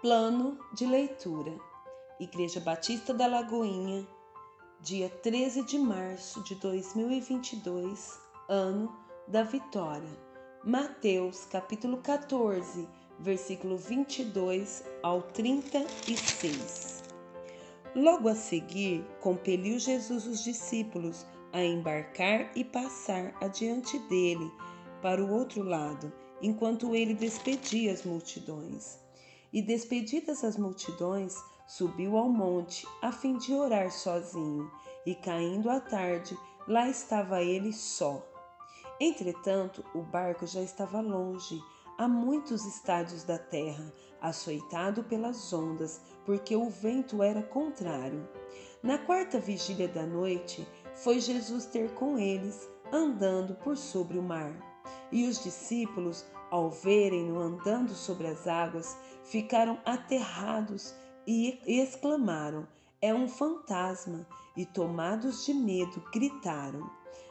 Plano de leitura. Igreja Batista da Lagoinha, dia 13 de março de 2022, ano da vitória. Mateus, capítulo 14, versículo 22 ao 36. Logo a seguir, compeliu Jesus os discípulos a embarcar e passar adiante dele para o outro lado, enquanto ele despedia as multidões. E despedidas as multidões, subiu ao monte a fim de orar sozinho, e caindo a tarde, lá estava ele só. Entretanto, o barco já estava longe, a muitos estádios da terra, açoitado pelas ondas, porque o vento era contrário. Na quarta vigília da noite, foi Jesus ter com eles, andando por sobre o mar. E os discípulos, ao verem-no andando sobre as águas, ficaram aterrados e exclamaram: "É um fantasma!" E tomados de medo, gritaram.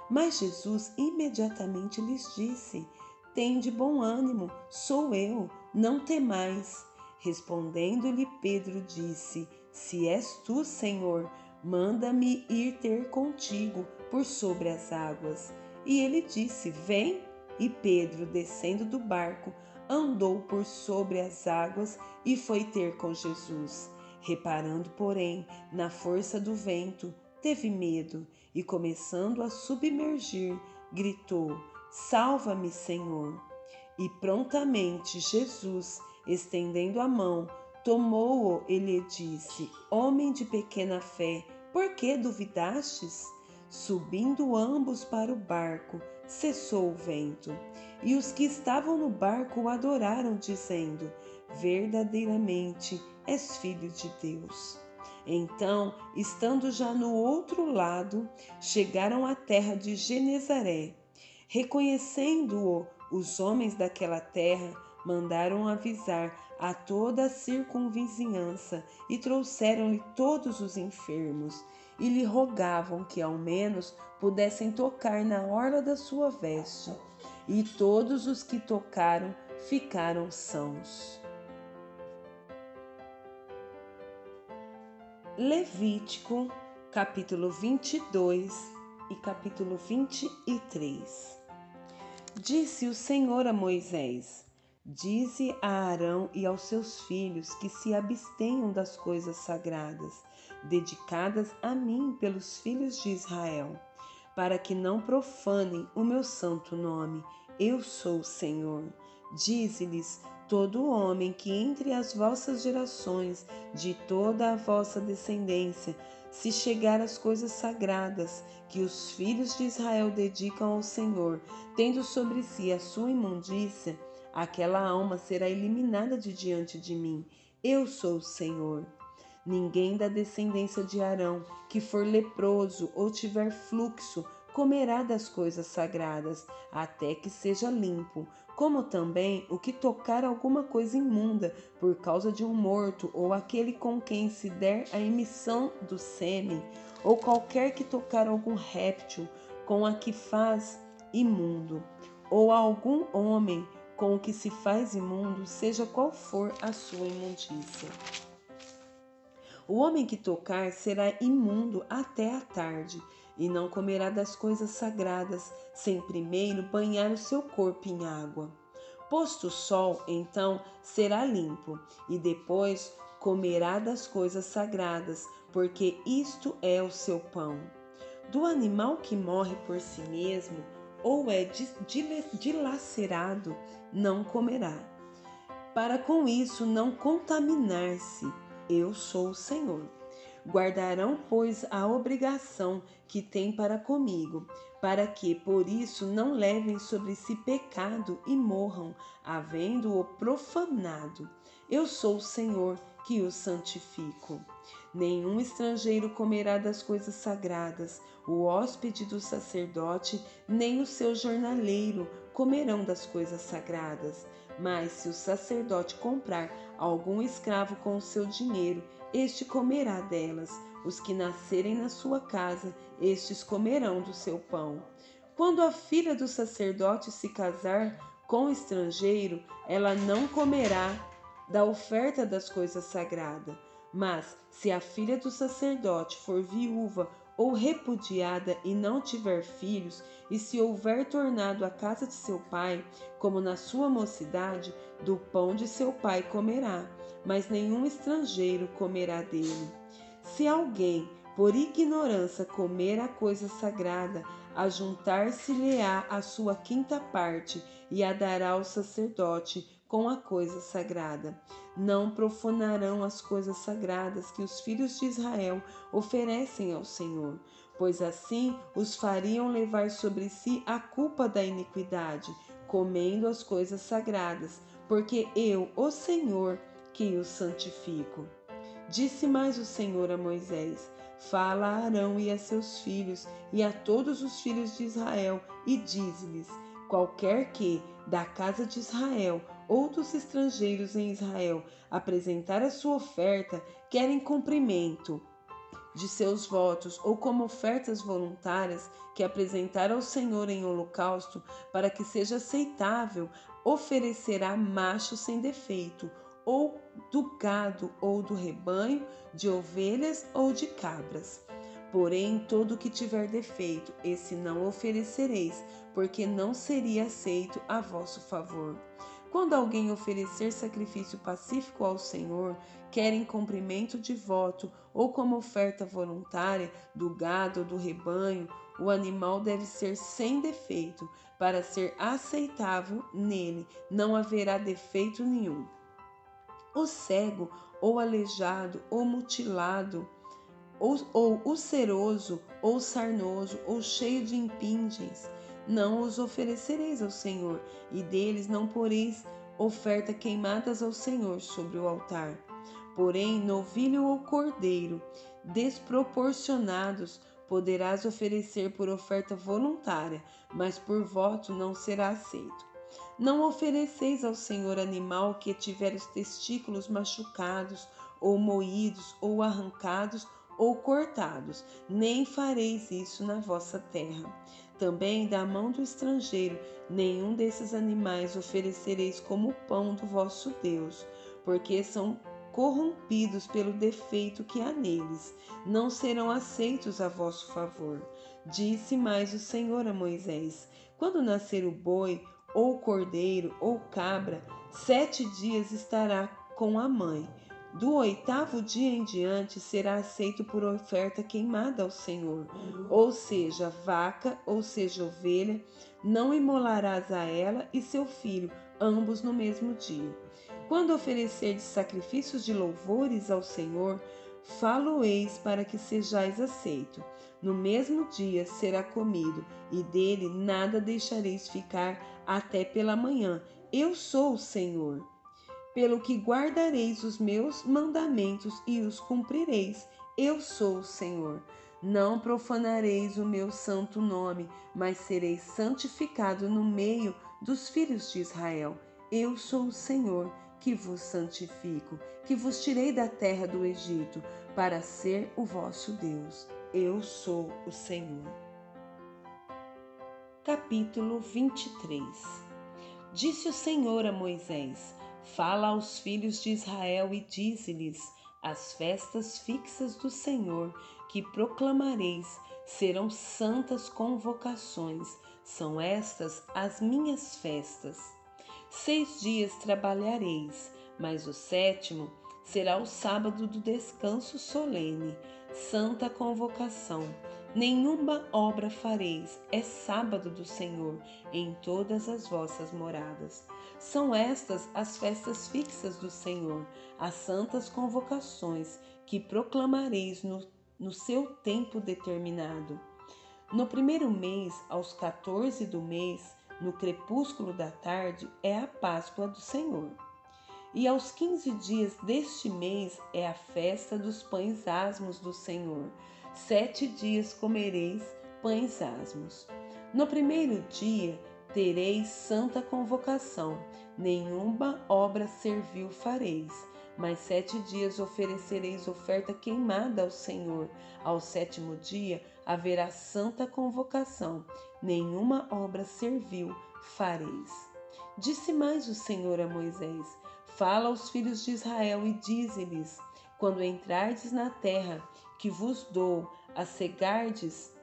Mas Jesus imediatamente lhes disse: "Tende bom ânimo, sou eu, não temais." Respondendo-lhe Pedro disse: "Se és tu, Senhor, manda-me ir ter contigo por sobre as águas." E ele disse: "Vem." E Pedro, descendo do barco, andou por sobre as águas e foi ter com Jesus. Reparando, porém, na força do vento, teve medo e, começando a submergir, gritou: "Salva-me, Senhor!" E prontamente Jesus, estendendo a mão, tomou-o e lhe disse: "Homem de pequena fé, por que duvidastes?" Subindo ambos para o barco, cessou o vento. E os que estavam no barco o adoraram, dizendo: "Verdadeiramente és filho de Deus." Então, estando já no outro lado, chegaram à terra de Genezaré. Reconhecendo-o, os homens daquela terra mandaram avisar a toda a circunvizinhança e trouxeram-lhe todos os enfermos e lhe rogavam que ao menos pudessem tocar na orla da sua veste. E todos os que tocaram ficaram sãos. Levítico, capítulo 22 e capítulo 23. Disse o Senhor a Moisés: "Dize a Arão e aos seus filhos que se abstenham das coisas sagradas, dedicadas a mim pelos filhos de Israel, para que não profanem o meu santo nome. Eu sou o Senhor. Dize-lhes: todo homem que entre as vossas gerações, de toda a vossa descendência, se chegar às coisas sagradas que os filhos de Israel dedicam ao Senhor, tendo sobre si a sua imundícia, aquela alma será eliminada de diante de mim. Eu sou o Senhor. Ninguém da descendência de Arão que for leproso ou tiver fluxo comerá das coisas sagradas, até que seja limpo, como também o que tocar alguma coisa imunda por causa de um morto, ou aquele com quem se der a emissão do sêmen, ou qualquer que tocar algum réptil com a que faz imundo, ou algum homem com o que se faz imundo, seja qual for a sua imundícia. O homem que tocar será imundo até a tarde, e não comerá das coisas sagradas, sem primeiro banhar o seu corpo em água. Posto o sol, então será limpo, e depois comerá das coisas sagradas, porque isto é o seu pão. Do animal que morre por si mesmo, ou é dilacerado, não comerá, para com isso não contaminar-se. Eu sou o Senhor. Guardarão, pois, a obrigação que têm para comigo, para que, por isso, não levem sobre si pecado e morram, havendo-o profanado. Eu sou o Senhor que os santifico. Nenhum estrangeiro comerá das coisas sagradas, o hóspede do sacerdote, nem o seu jornaleiro comerão das coisas sagradas. Mas se o sacerdote comprar algum escravo com o seu dinheiro, este comerá delas. Os que nascerem na sua casa, estes comerão do seu pão. Quando a filha do sacerdote se casar com estrangeiro, ela não comerá da oferta das coisas sagradas. Mas, se a filha do sacerdote for viúva ou repudiada e não tiver filhos, e se houver tornado a casa de seu pai, como na sua mocidade, do pão de seu pai comerá, mas nenhum estrangeiro comerá dele. Se alguém, por ignorância, comer a coisa sagrada, ajuntar-se-lhe-á a sua quinta parte, e a dará ao sacerdote com a coisa sagrada. Não profanarão as coisas sagradas que os filhos de Israel oferecem ao Senhor, pois assim os fariam levar sobre si a culpa da iniquidade, comendo as coisas sagradas, porque eu, o Senhor, que os santifico. Disse mais o Senhor a Moisés: Fala a Arão e a seus filhos, e a todos os filhos de Israel, e dize-lhes: Qualquer que, da casa de Israel ou dos estrangeiros em Israel, apresentar a sua oferta, quer em cumprimento de seus votos ou como ofertas voluntárias que apresentar ao Senhor em holocausto, para que seja aceitável, oferecerá macho sem defeito, ou do gado ou do rebanho, de ovelhas ou de cabras. Porém, todo o que tiver defeito, esse não oferecereis, porque não seria aceito a vosso favor. Quando alguém oferecer sacrifício pacífico ao Senhor, quer em cumprimento de voto ou como oferta voluntária do gado ou do rebanho, o animal deve ser sem defeito, para ser aceitável nele, não haverá defeito nenhum. O cego, ou aleijado, ou mutilado, ou ulceroso, ou sarnoso, ou cheio de impingens, não os oferecereis ao Senhor, e deles não poreis oferta queimadas ao Senhor sobre o altar. Porém, novilho ou cordeiro, desproporcionados, poderás oferecer por oferta voluntária, mas por voto não será aceito. Não ofereceis ao Senhor animal que tiver os testículos machucados, ou moídos, ou arrancados, ou cortados, nem fareis isso na vossa terra. Também da mão do estrangeiro, nenhum desses animais oferecereis como pão do vosso Deus, porque são corrompidos pelo defeito que há neles, não serão aceitos a vosso favor. Disse mais o Senhor a Moisés: Quando nascer o boi, ou cordeiro, ou cabra, 7 dias estará com a mãe. Do 8º dia em diante será aceito por oferta queimada ao Senhor, ou seja, vaca, ou seja, ovelha, não imolarás a ela e seu filho, ambos no mesmo dia. Quando oferecerdes sacrifícios de louvores ao Senhor, falo-eis para que sejais aceito. No mesmo dia será comido, e dele nada deixareis ficar até pela manhã. Eu sou o Senhor. Pelo que guardareis os meus mandamentos e os cumprireis. Eu sou o Senhor. Não profanareis o meu santo nome, mas sereis santificado no meio dos filhos de Israel. Eu sou o Senhor, que vos santifico, que vos tirei da terra do Egito, para ser o vosso Deus. Eu sou o Senhor. Capítulo 23. Disse o Senhor a Moisés: Fala aos filhos de Israel e dize-lhes: As festas fixas do Senhor, que proclamareis, serão santas convocações. São estas as minhas festas. 6 dias trabalhareis, mas o 7º será o sábado do descanso solene, santa convocação. Nenhuma obra fareis, é sábado do Senhor, em todas as vossas moradas. São estas as festas fixas do Senhor, as santas convocações, que proclamareis no seu tempo determinado. No 1º mês, aos 14 do mês, no crepúsculo da tarde, é a Páscoa do Senhor. E aos 15 dias deste mês é a festa dos pães asmos do Senhor. 7 dias comereis pães asmos. No 1º dia tereis santa convocação, nenhuma obra servil fareis, mas 7 dias oferecereis oferta queimada ao Senhor. Ao 7º dia haverá santa convocação, nenhuma obra servil fareis. Disse mais o Senhor a Moisés: Fala aos filhos de Israel e dize-lhes: quando entrardes na terra que vos dou, a cegardes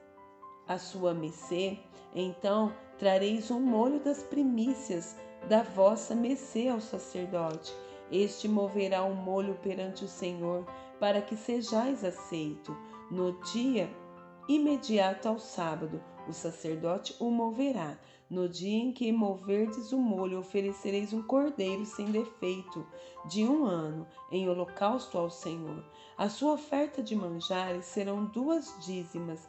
a sua mercê, então trareis um molho das primícias da vossa mercê ao sacerdote. Este moverá o molho perante o Senhor, para que sejais aceito. No dia imediato ao sábado, o sacerdote o moverá. No dia em que moverdes o molho, oferecereis um cordeiro sem defeito, de 1 ano, em holocausto ao Senhor. A sua oferta de manjares serão 2 dízimas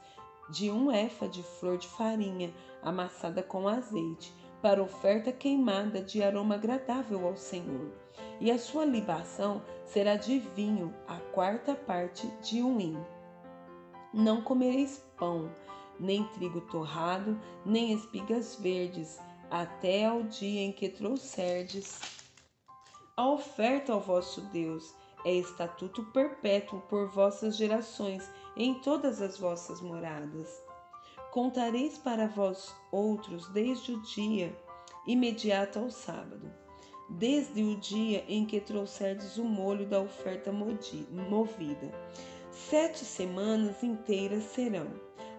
de 1 efa de flor de farinha, amassada com azeite, para oferta queimada de aroma agradável ao Senhor. E a sua libação será de vinho, a 4ª parte de 1 hin. Não comereis pão, nem trigo torrado, nem espigas verdes, até ao dia em que trouxerdes a oferta ao vosso Deus. É estatuto perpétuo por vossas gerações, em todas as vossas moradas. Contareis para vós outros desde o dia imediato ao sábado, desde o dia em que trouxerdes o molho da oferta movida. 7 semanas inteiras serão,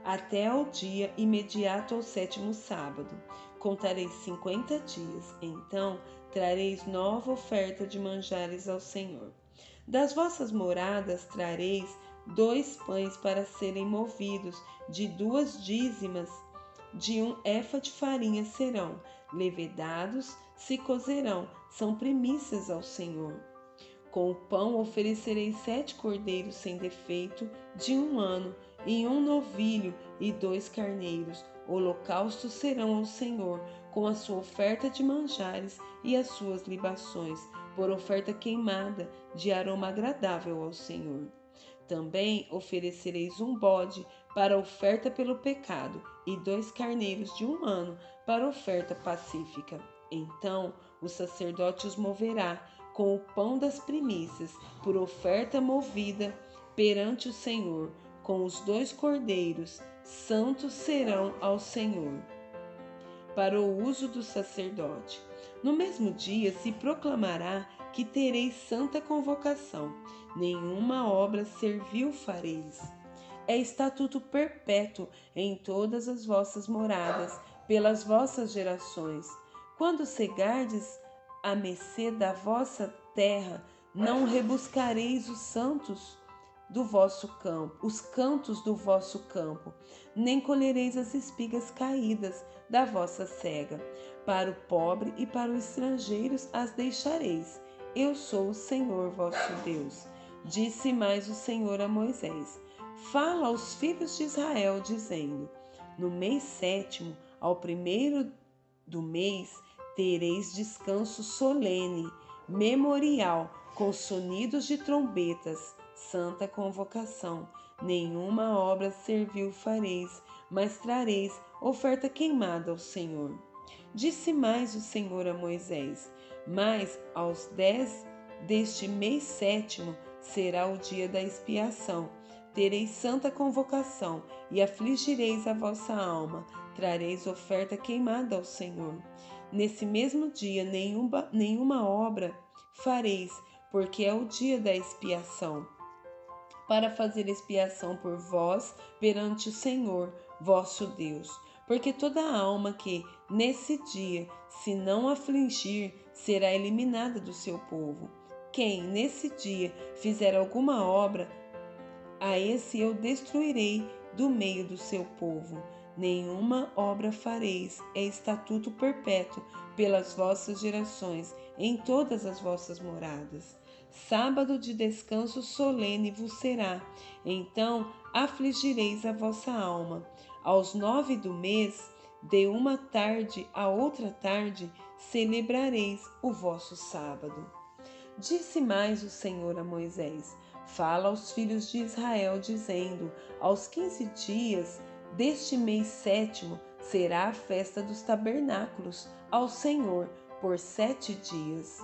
até ao dia imediato ao 7º sábado. Contareis 50 dias, então trareis nova oferta de manjares ao Senhor. Das vossas moradas trareis 2 pães para serem movidos, de 2 dízimas de 1 efa de farinha serão, levedados se cozerão, são primícias ao Senhor. Com o pão oferecereis 7 cordeiros sem defeito, de 1 ano, e 1 novilho e 2 carneiros. Holocaustos serão ao Senhor, com a sua oferta de manjares e as suas libações, por oferta queimada, de aroma agradável ao Senhor. Também oferecereis 1 bode para oferta pelo pecado, e 2 carneiros de 1 ano para oferta pacífica. Então o sacerdote os moverá com o pão das primícias, por oferta movida perante o Senhor, com os 2 cordeiros, santos serão ao Senhor, para o uso do sacerdote. No mesmo dia se proclamará que tereis santa convocação, nenhuma obra servil fareis. É estatuto perpétuo em todas as vossas moradas, pelas vossas gerações. Quando cegardes a mercê da vossa terra, não rebuscareis os cantos do vosso campo, nem colhereis as espigas caídas da vossa cega. Para o pobre e para os estrangeiros as deixareis. Eu sou o Senhor vosso Deus. Disse mais o Senhor a Moisés: fala aos filhos de Israel, dizendo: no mês 7º, ao 1º do mês, tereis descanso solene, memorial, com sonidos de trombetas, santa convocação. Nenhuma obra servil fareis, mas trareis oferta queimada ao Senhor. Disse mais o Senhor a Moisés: mas aos 10 deste mês 7º será o dia da expiação. Tereis santa convocação e afligireis a vossa alma. Trareis oferta queimada ao Senhor. Nesse mesmo dia nenhuma obra fareis, porque é o dia da expiação, para fazer expiação por vós perante o Senhor vosso Deus. Porque toda alma que nesse dia se não afligir será eliminada do seu povo. Quem nesse dia fizer alguma obra, a esse eu destruirei do meio do seu povo. Nenhuma obra fareis, é estatuto perpétuo pelas vossas gerações, em todas as vossas moradas. Sábado de descanso solene vos será, então afligireis a vossa alma. Aos 9 do mês, de uma tarde a outra tarde, celebrareis o vosso sábado. Disse mais o Senhor a Moisés: fala aos filhos de Israel, dizendo: aos 15 dias deste mês 7º será a festa dos tabernáculos ao Senhor por 7 dias.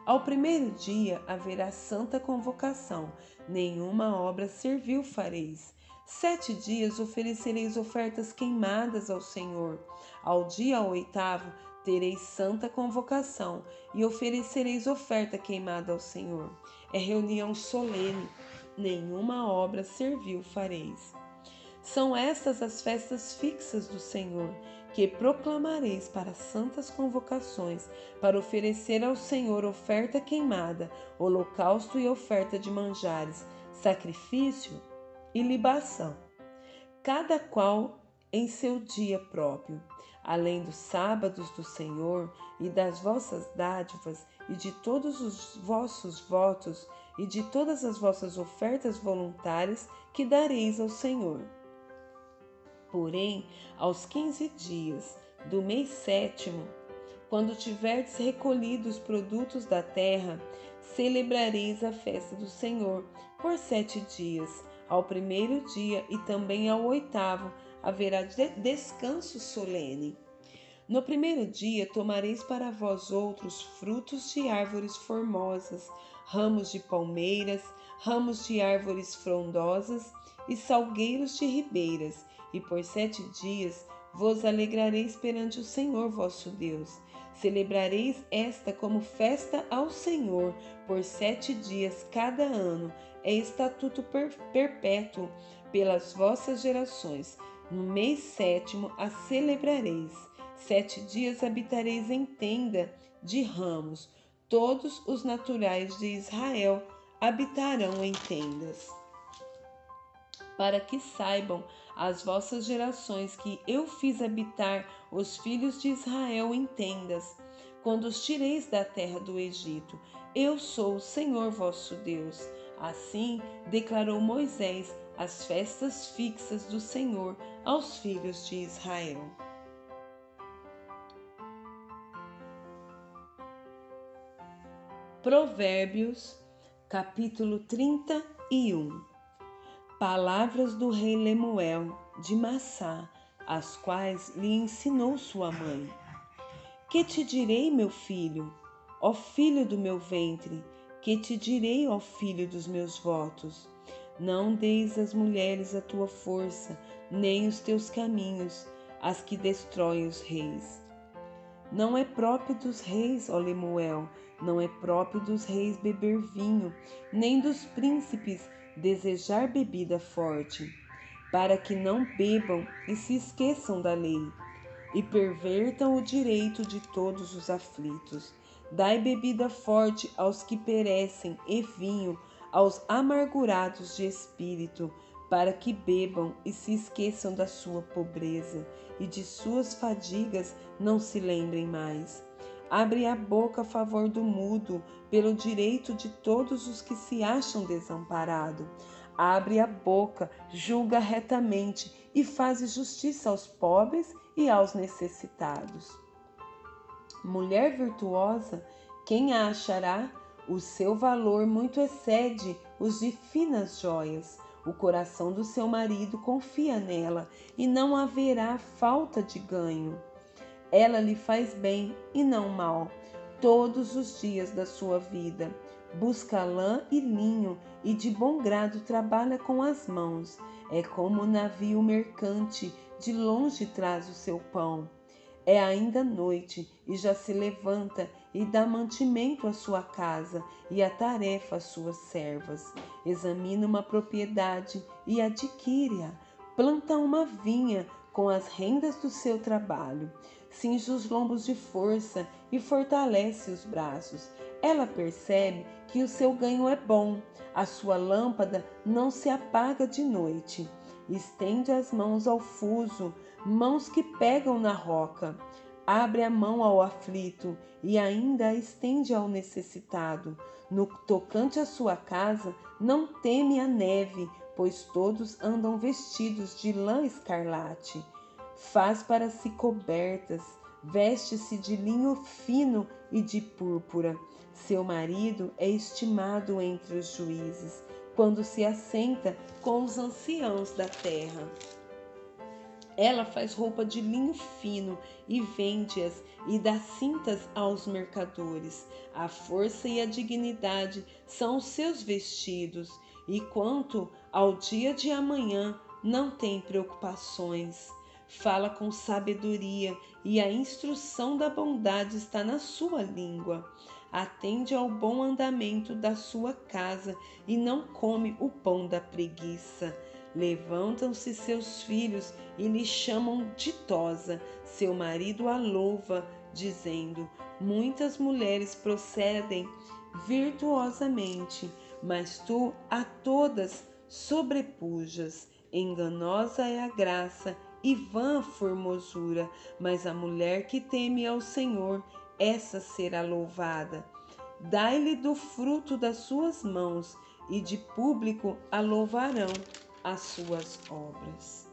Ao 1º dia haverá santa convocação, nenhuma obra servil fareis. 7 dias oferecereis ofertas queimadas ao Senhor. Ao dia 8º Tereis santa convocação e oferecereis oferta queimada ao Senhor. É reunião solene, nenhuma obra servil fareis. São estas as festas fixas do Senhor, que proclamareis para santas convocações, para oferecer ao Senhor oferta queimada, holocausto e oferta de manjares, sacrifício e libação, cada qual em seu dia próprio, além dos sábados do Senhor e das vossas dádivas e de todos os vossos votos e de todas as vossas ofertas voluntárias que dareis ao Senhor. Porém, aos 15 dias do mês 7º, quando tiverdes recolhido os produtos da terra, celebrareis a festa do Senhor por 7 dias. Ao primeiro dia e também ao 8º haverá descanso solene. No primeiro dia tomareis para vós outros frutos de árvores formosas, ramos de palmeiras, ramos de árvores frondosas e salgueiros de ribeiras, e por 7 dias vos alegrareis perante o Senhor vosso Deus. Celebrareis esta como festa ao Senhor por 7 dias cada ano. É estatuto perpétuo pelas vossas gerações. No mês 7º a celebrareis. 7 dias habitareis em tenda de ramos. Todos os naturais de Israel habitarão em tendas. Para que saibam as vossas gerações que eu fiz habitar os filhos de Israel em tendas, quando os tireis da terra do Egito. Eu sou o Senhor vosso Deus. Assim declarou Moisés as festas fixas do Senhor aos filhos de Israel. Provérbios, capítulo 31. Palavras do rei Lemuel de Massá, as quais lhe ensinou sua mãe. Que te direi, meu filho, ó filho do meu ventre? Que te direi, ó filho dos meus votos? Não deis às mulheres a tua força, nem os teus caminhos, as que destroem os reis. Não é próprio dos reis, ó Lemuel, não é próprio dos reis beber vinho, nem dos príncipes desejar bebida forte, para que não bebam e se esqueçam da lei, e pervertam o direito de todos os aflitos. Dai bebida forte aos que perecem, e vinho aos amargurados de espírito, para que bebam e se esqueçam da sua pobreza, e de suas fadigas não se lembrem mais. Abre a boca a favor do mudo, pelo direito de todos os que se acham desamparados. Abre a boca, julga retamente e faz justiça aos pobres e aos necessitados. Mulher virtuosa, quem a achará? O seu valor muito excede os de finas joias. O coração do seu marido confia nela e não haverá falta de ganho. Ela lhe faz bem e não mal todos os dias da sua vida. Busca lã e linho e de bom grado trabalha com as mãos. É como um navio mercante, de longe traz o seu pão. É ainda noite e já se levanta e dá mantimento à sua casa e a tarefa às suas servas. Examina uma propriedade e adquire-a. Planta uma vinha com as rendas do seu trabalho. Cinge os lombos de força e fortalece os braços. Ela percebe que o seu ganho é bom. A sua lâmpada não se apaga de noite. Estende as mãos ao fuso, mãos que pegam na roca. Abre a mão ao aflito e ainda a estende ao necessitado. No tocante à sua casa, não teme a neve, pois todos andam vestidos de lã escarlate. Faz para si cobertas, veste-se de linho fino e de púrpura. Seu marido é estimado entre os juízes, quando se assenta com os anciãos da terra. Ela faz roupa de linho fino e vende-as e dá cintas aos mercadores. A força e a dignidade são os seus vestidos, e quanto ao dia de amanhã, não tem preocupações. fala com sabedoria, e a instrução da bondade está na sua língua. Atende ao bom andamento da sua casa e não come o pão da preguiça. Levantam-se seus filhos e lhe chamam ditosa. Seu marido a louva, dizendo: muitas mulheres procedem virtuosamente, mas tu a todas sobrepujas. Enganosa é a graça e vã a formosura, mas a mulher que teme ao Senhor, essa será louvada. Dai-lhe do fruto das suas mãos, e de público a louvarão as suas obras.